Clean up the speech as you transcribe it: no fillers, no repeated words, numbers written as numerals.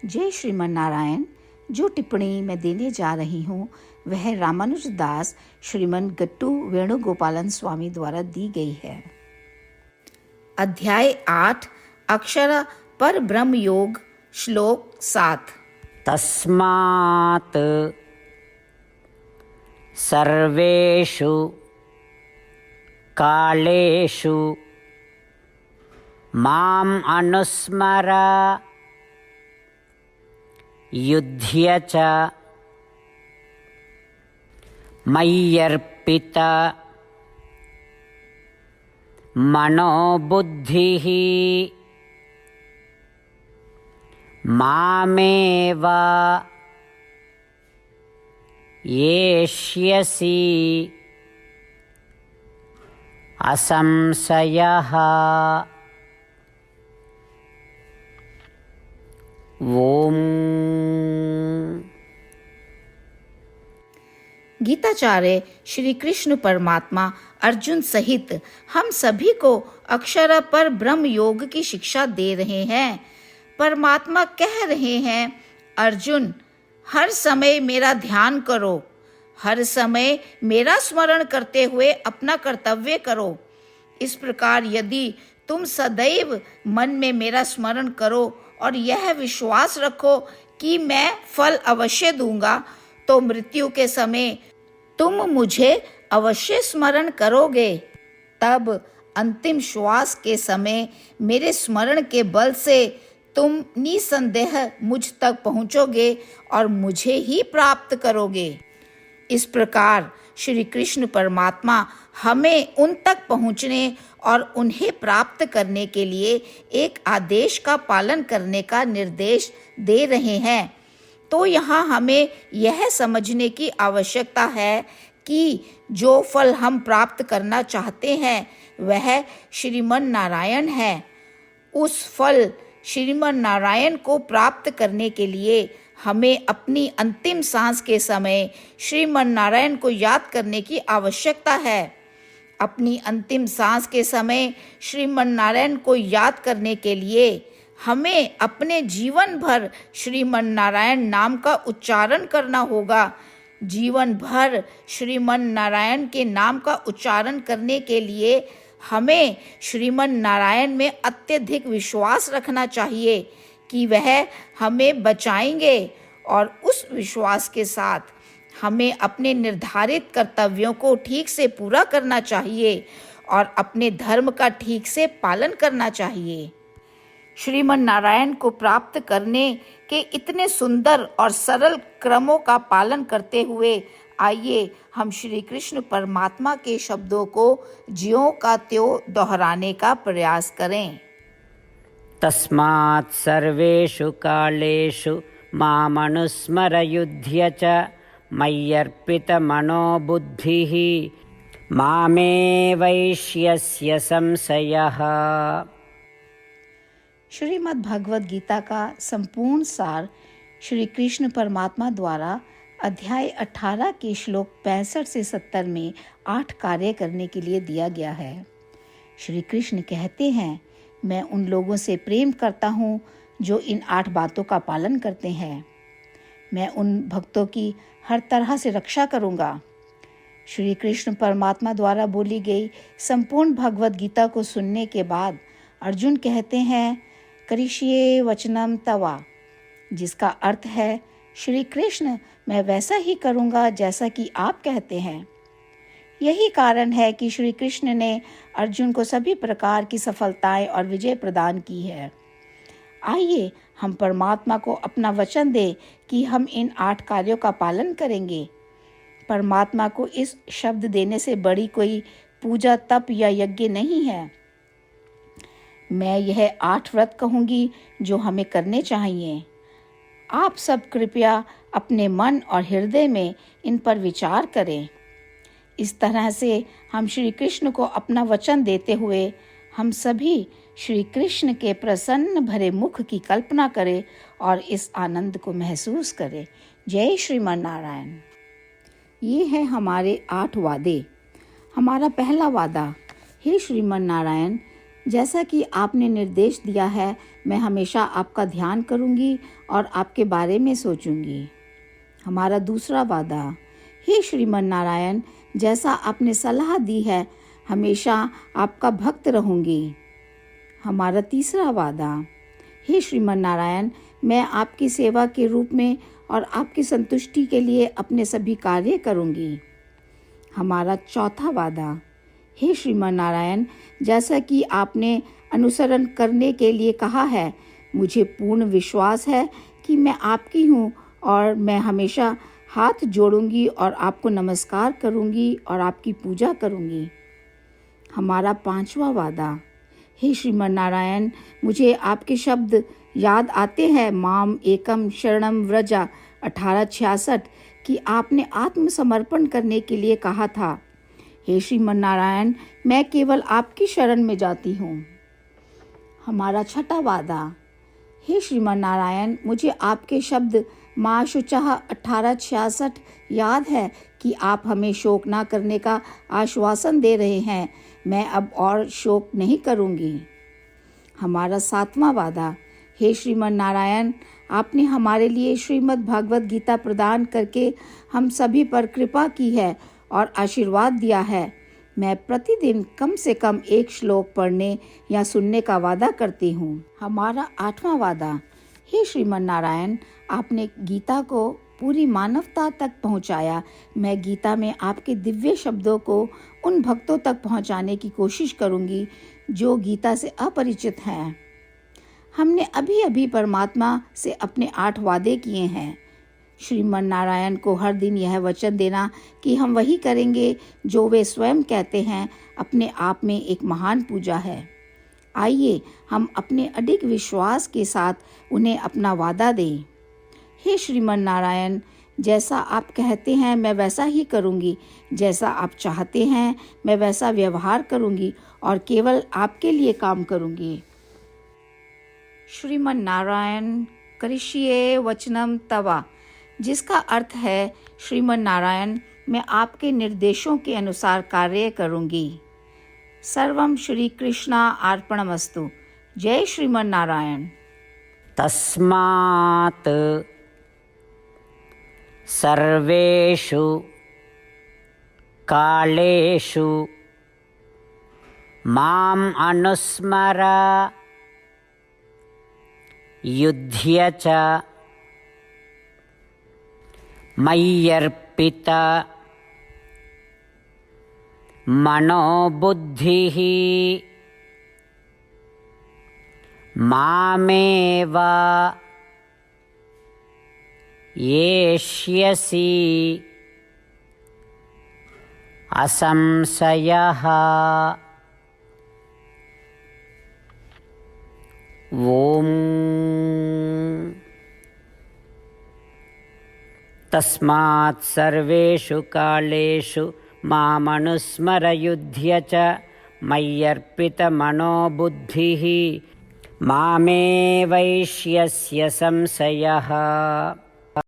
जय श्रीमन नारायण। जो टिप्पणी मैं देने जा रही हूँ वह रामानुज दास श्रीमन गट्टू वेणुगोपालन स्वामी द्वारा दी गई है। अध्याय 8 अक्षर पर ब्रह्म योग, श्लोक 7। तस्मात् सर्वेषु कालेषु माम् अनुस्मर युध्य च मय्यर्पित मनोबुद्धिः मामेव येष्यसि असंशयः। ओम। गीताचार्य श्री कृष्ण परमात्मा अर्जुन सहित हम सभी को अक्षर पर ब्रह्म योग की शिक्षा दे रहे हैं। परमात्मा कह रहे हैं, अर्जुन हर समय मेरा ध्यान करो, हर समय मेरा स्मरण करते हुए अपना कर्तव्य करो। इस प्रकार यदि तुम सदैव मन में मेरा स्मरण करो और यह विश्वास रखो कि मैं फल अवश्य दूंगा, तो मृत्यु के समय तुम मुझे अवश्य स्मरण करोगे। तब अंतिम श्वास के समय मेरे स्मरण के बल से तुम निसंदेह मुझ तक पहुंचोगे और मुझे ही प्राप्त करोगे। इस प्रकार श्री कृष्ण परमात्मा हमें उन तक पहुंचने और उन्हें प्राप्त करने के लिए एक आदेश का पालन करने का निर्देश दे रहे हैं। तो यहाँ हमें यह समझने की आवश्यकता है कि जो फल हम प्राप्त करना चाहते हैं वह श्रीमन नारायण है। उस फल श्रीमन नारायण को प्राप्त करने के लिए हमें अपनी अंतिम सांस के समय श्रीमन नारायण को याद करने की आवश्यकता है। अपनी अंतिम सांस के समय श्रीमन नारायण को याद करने के लिए हमें अपने जीवन भर श्रीमन नारायण नाम का उच्चारण करना होगा। जीवन भर श्रीमन नारायण के नाम का उच्चारण करने के लिए हमें श्रीमन नारायण में अत्यधिक विश्वास रखना चाहिए कि वह हमें बचाएंगे, और उस विश्वास के साथ हमें अपने निर्धारित कर्तव्यों को ठीक से पूरा करना चाहिए और अपने धर्म का ठीक से पालन करना चाहिए। श्रीमन नारायण को प्राप्त करने के इतने सुंदर और सरल क्रमों का पालन करते हुए आइए हम श्री कृष्ण परमात्मा के शब्दों को ज्यों का त्यों दोहराने का प्रयास करें। तस्मात् सर्वेषु कालेषु मामनुस्मर युध्य च मय्यर्पित मनोबुद्धिः मामेवैष्यस्य संशयः। श्रीमद् भगवद गीता का संपूर्ण सार श्री कृष्ण परमात्मा द्वारा अध्याय 18 के श्लोक 65 से 70 में 8 कार्य करने के लिए दिया गया है। श्री कृष्ण कहते हैं, मैं उन लोगों से प्रेम करता हूँ जो इन 8 बातों का पालन करते हैं। मैं उन भक्तों की हर तरह से रक्षा करूँगा। श्री कृष्ण परमात्मा द्वारा बोली गई संपूर्ण भगवद गीता को सुनने के बाद अर्जुन कहते हैं, करिष्ये वचनम तवा, जिसका अर्थ है, श्री कृष्ण मैं वैसा ही करूँगा जैसा कि आप कहते हैं। यही कारण है कि श्री कृष्ण ने अर्जुन को सभी प्रकार की सफलताएं और विजय प्रदान की है। आइए हम परमात्मा को अपना वचन दें कि हम इन 8 कार्यों का पालन करेंगे। परमात्मा को इस शब्द देने से बड़ी कोई पूजा, तप या यज्ञ नहीं है। मैं यह 8 व्रत कहूँगी जो हमें करने चाहिए। आप सब कृपया अपने मन और हृदय में इन पर विचार करें। इस तरह से हम श्री कृष्ण को अपना वचन देते हुए हम सभी श्री कृष्ण के प्रसन्न भरे मुख की कल्पना करें और इस आनंद को महसूस करें। जय श्रीमन नारायण। ये है हमारे 8 वादे। हमारा पहला वादा, हे श्रीमन नारायण, जैसा कि आपने निर्देश दिया है, मैं हमेशा आपका ध्यान करूंगी और आपके बारे में सोचूंगी। हमारा दूसरा वादा, हे श्रीमन नारायण, जैसा आपने सलाह दी है, हमेशा आपका भक्त रहूंगी। हमारा तीसरा वादा, हे श्रीमन नारायण, मैं आपकी सेवा के रूप में और आपकी संतुष्टि के लिए अपने सभी कार्य करूंगी। हमारा चौथा वादा, हे श्रीमन नारायण, जैसा कि आपने अनुसरण करने के लिए कहा है, मुझे पूर्ण विश्वास है कि मैं आपकी हूँ और मैं हमेशा हाथ जोड़ूंगी और आपको नमस्कार करूंगी और आपकी पूजा करूंगी। हमारा पांचवा वादा, हे श्रीमन नारायण, मुझे आपके शब्द याद आते हैं, माम एकम शरणम व्रजा 1866, कि आपने आत्मसमर्पण करने के लिए कहा था। हे श्रीमन नारायण, मैं केवल आपकी शरण में जाती हूँ। हमारा छठा वादा, हे श्रीमन नारायण, मुझे आपके शब्द माँ शुचः 1866 याद है कि आप हमें शोक ना करने का आश्वासन दे रहे हैं। मैं अब और शोक नहीं करूँगी। हमारा सातवां वादा, हे श्रीमन नारायण, आपने हमारे लिए श्रीमद् भागवत गीता प्रदान करके हम सभी पर कृपा की है और आशीर्वाद दिया है। मैं प्रतिदिन कम से कम एक श्लोक पढ़ने या सुनने का वादा करती हूँ। हमारा आठवां वादा, हे श्रीमन नारायण, आपने गीता को पूरी मानवता तक पहुँचाया। मैं गीता में आपके दिव्य शब्दों को उन भक्तों तक पहुँचाने की कोशिश करूँगी जो गीता से अपरिचित हैं। हमने अभी अभी परमात्मा से अपने 8 वादे किए हैं। श्रीमन नारायण को हर दिन यह वचन देना कि हम वही करेंगे जो वे स्वयं कहते हैं, अपने आप में एक महान पूजा है। आइए हम अपने अडिग विश्वास के साथ उन्हें अपना वादा दें। हे श्रीमन नारायण, जैसा आप कहते हैं मैं वैसा ही करूँगी, जैसा आप चाहते हैं मैं वैसा व्यवहार करूँगी और केवल आपके लिए काम करूँगी। श्रीमन नारायण करिष्ये वचनम तवा, जिसका अर्थ है, श्रीमन नारायण, मैं आपके निर्देशों के अनुसार कार्य करूँगी। सर्वम श्री कृष्णा अर्पणमस्तु। जय श्रीमन नारायण। तस्मात् सर्वेषु कालेषु माम् अनुस्मर युध्य च मय्यर्पित मनोबुद्धिः मामेव येष्यसि असंशयः। ॐ तस्मात् सर्वेषु कालेषु मामनुस्मरयुध्य च मय्यर्पितमनोबुद्धिः मामे वैष्यस्य संशयः।